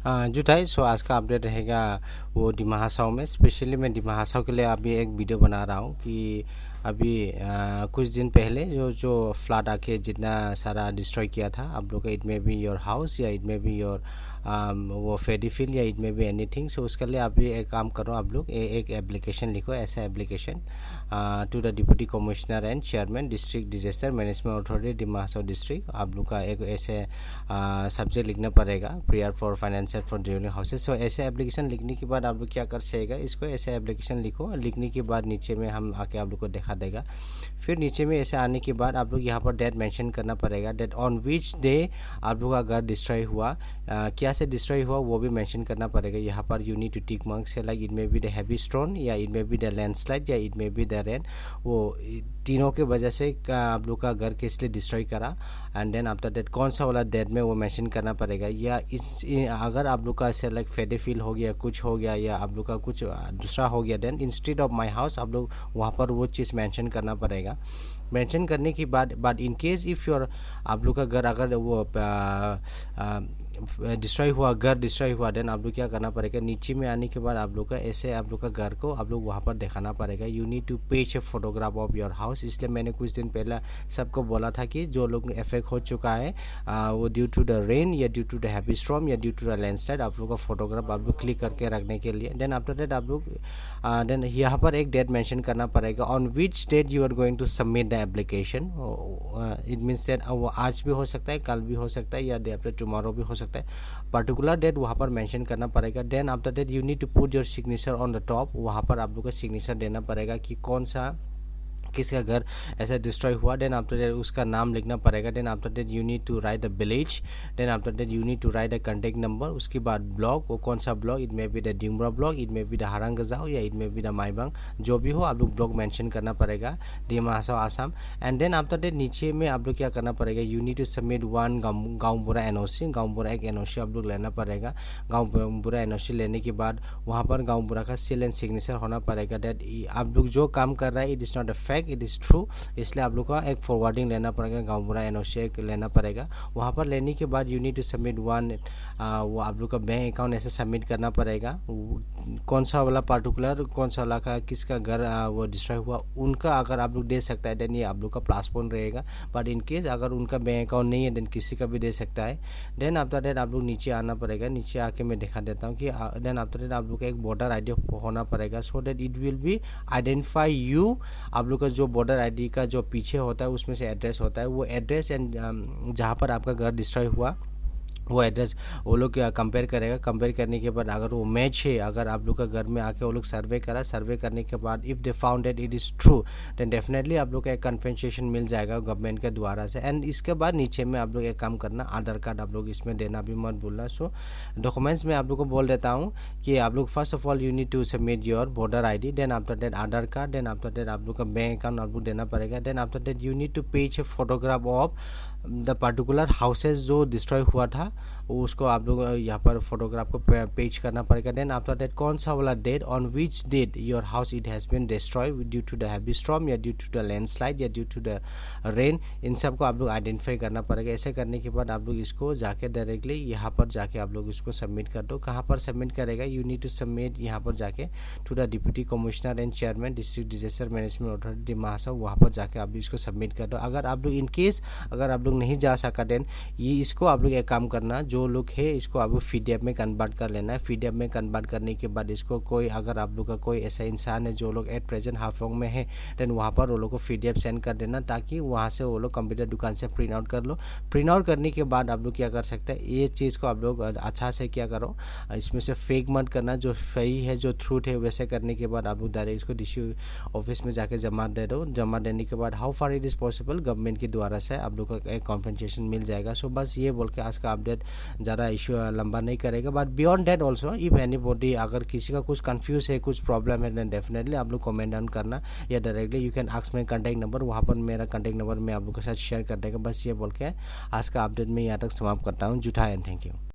जुटाई सो आज का अपडेट रहेगा वो डिमा हासाओ में। स्पेशली मैं डिमा हासाओ के लिए अभी एक वीडियो बना रहा हूँ कि अभी कुछ दिन पहले जो फ्लड आके जितना सारा डिस्ट्रॉय किया था आप लोग का, it may be your house या इट मे बी योर वो फेडिफिल या इट मे बी एनीथिंग। सो उसके लिए अभी एक काम करो, आप लोग एक एप्लीकेशन लिखो, ऐसा application to the deputy commissioner and chairman district disaster management authority Dima Hasao district. आप लोग का एक ऐसे सब्जेक्ट लिखना पड़ेगा, prayer for financial for during houses. So ऐसे एप्लीकेशन लिखने के बाद आप लोग क्या कर सकेगा, इसको ऐसे एप्लीकेशन लिखो, लिखने के बाद नीचे में हम आके आप लोग को दिखा देगा। फिर नीचे में ऐसे आने के बाद आप लोग यहाँ पर डेट मेंशन करना पड़ेगा, डेट ऑन विच डे आप लोग का घर डिस्ट्रॉय हुआ, क्या से डिस्ट्रॉय हुआ वो भी मेंशन करना पड़ेगा। यहाँ पर you need to tick marks say like it may be the heavy stone या it may be the landslide या it may be the rain. वो तीनों के वजह से आप लोग का घर किस लिए डिस्ट्रॉय करा, एंड देन आफ्टर डेट कौन सा वाला डेट में वो मेंशन करना पड़ेगा। या अगर आप लोग का ऐसे लाइक फेडेफिल हो गया, कुछ हो गया, या आप लोग का कुछ दूसरा हो गया, then instead of my house आप लोग वहाँ पर वो चीज़ मेंशन करना पड़ेगा। मेंशन करने के बाद इन केस इफ़ योर आप लोग का घर अगर वो डिस्ट्रॉय हुआ, घर डिस्ट्रॉय हुआ, देन आप लोग क्या करना पड़ेगा, नीचे में आने के बाद आप लोग का ऐसे आप लोग का घर को आप लोग वहाँ पर दिखाना पड़ेगा। You need to paste a photograph of your house. इसलिए मैंने कुछ दिन पहले सबको बोला था कि जो लोग इफेक्ट हो चुका है वो ड्यू टू द रेन या due to the heavy storm या ड्यू टू द लैंडस्लाइड, आप लोग का फोटोग्राफ आप लोग क्लिक करके रखने के लिए। देन आफ्टर दैट आप लोग देन यहाँ पर एक डेट मेंशन करना पड़ेगा, on which date you are going to submit the application. It means that वो आज भी हो सकता है, कल भी हो सकता है, या डे आफ्टर टुमारो भी हो सकता है। पर्टिकुलर डेट वहाँ पर मेंशन करना पड़ेगा। Then after that you need to put your signature on the top. वहाँ पर आप लोग का सिग्नेचर देना पड़ेगा कि कौन सा किसका घर ऐसा डिस्ट्रॉय हुआ। देन आफ्टर दैट उसका नाम लिखना पड़ेगा। Then after that you need to write the village. Then after that you need to write the contact number. उसके बाद ब्लॉक, वो कौन सा block, it may be the Dimra block, it may be the Harangajao या it may be the Maibang, जो भी हो आप लोग ब्लॉक मेंशन करना पड़ेगा, Dima Hasao Assam. And then after that नीचे में आप लोग क्या करना पड़ेगा, you need to submit one गाँव बुरा एनओसी। गाँव बुरा एक एनओसी आप लोग लेना पड़ेगा। गाँव बुरा एनओसी लेने के बाद वहाँ पर गाँव बुरा का सील एंड सिग्नेचर होना पड़ेगा। दैट आप लोग जो काम कर रहा है it is not a fact, it is true. इसलिए आप लोग का एक फॉरवर्डिंग लेना पड़ेगा, गाँव बुरा एनओसी एक लेना पड़ेगा। वहाँ पर लेने के बाद you need to submit one वो आप लोग का बैंक अकाउंट ऐसे सबमिट करना पड़ेगा। कौन सा वाला पार्टिकुलर कौन सा वाला का किसका घर वो डिस्ट्रॉय हुआ उनका अगर आप लोग दे सकता है, देन ये आप लोग का प्लस पॉइंट रहेगा। बट इन केस अगर उनका बैंक अकाउंट नहीं है, देन किसी का भी दे सकता है। देन आफ्टर दैट आप लोग नीचे आना पड़ेगा। नीचे आके मैं दिखा देता हूँ कि देन आफ्टर दैट आप लोग का एक बॉर्डर आईडी होना पड़ेगा, so that it will be identify you. आप लोग का जो बॉर्डर आईडी का जो पीछे होता है उसमें से एड्रेस होता है, वो एड्रेस एंड जहाँ पर आपका घर डिस्ट्रॉय हुआ वो एड्रेस वो लोग कंपेयर करेगा। कंपेयर करने के बाद अगर वो मैच है, अगर आप लोग का घर में आके वो लोग सर्वे करा, सर्वे करने के बाद if they found that it is true, then definitely आप लोग का एक कन्फेंसेशन मिल जाएगा गवर्नमेंट के द्वारा से। एंड इसके बाद नीचे में आप लोग एक काम करना, आधार कार्ड आप लोग इसमें देना भी मत भूलना। सो डॉक्यूमेंट्स में आप लोग को बोल देता हूँ कि आप लोग first of all you need to submit your voter ID, then after that Aadhaar card, then after that आप लोग का बैंक अकाउंट आप लोग देना पड़ेगा। Then after that you need to paste a photograph of the particular houses जो destroy हुआ था, उसको आप लोग यहाँ पर फोटोग्राफ को पेज करना पड़ेगा। देन आफ्टर दैट कौन सा वाला date, on which date your house it has been destroy due to the heavy storm या ड्यू टू द लैंडस्लाइड या ड्यू टू द रेन, इन सब को आप लोग आइडेंटिफाई करना पड़ेगा। ऐसे करने के बाद आप लोग इसको जाके डायरेक्टली यहाँ पर जाके आप लोग इसको सबमिट कर दो। कहाँ पर सबमिट करेगा, यू नीड टू सबमिट यहाँ पर जाके to the deputy commissioner and chairman district disaster management authority Dima Hasao, वहाँ पर जाके आप इसको सबमिट कर दो। अगर आप लोग इन केस अगर आप लोग नहीं जा सका, देन ये इसको आप लोग एक काम करना, जो लोग है इसको आप लोग PDF में कन्वर्ट कर लेना है। PDF में कन्वर्ट करने के बाद इसको कोई अगर आप लोग का कोई ऐसा इंसान है जो लोग एट प्रेजेंट हाफोंग में है, देन वहाँ पर वो लोग को PDF सेंड कर देना, ताकि वहाँ से वो लोग कंप्यूटर दुकान से प्रिंट आउट कर लो। प्रिंट आउट करने के बाद आप लोग क्या कर सकते हैं, ये चीज़ को आप लोग अच्छा से क्या करो, इसमें से फेक मत करना, जो सही है जो ट्रूथ है वैसे करने के बाद आप लोग डायरेक्ट इसको DCO ऑफिस में जाके जमा दे दो। जमा देने के बाद how far it is possible government के द्वारा से आप लोग का एक कॉम्पनसेशन मिल जाएगा। सो बस ये बोल के आज का अपडेट ज़्यादा इशू लंबा नहीं करेगा। But beyond that also if anybody अगर किसी का कुछ कंफ्यूज है, कुछ प्रॉब्लम है, देन डेफिनेटली आप लोग कमेंट डाउन करना, या directly you can ask my contact number, वहाँ पर मेरा कॉन्टैक्ट नंबर मैं आप लोग के साथ शेयर कर देगा। बस ये बोल के आज का अपडेट मैं यहाँ तक समाप्त करता हूँ। जुटा एंड थैंक यू।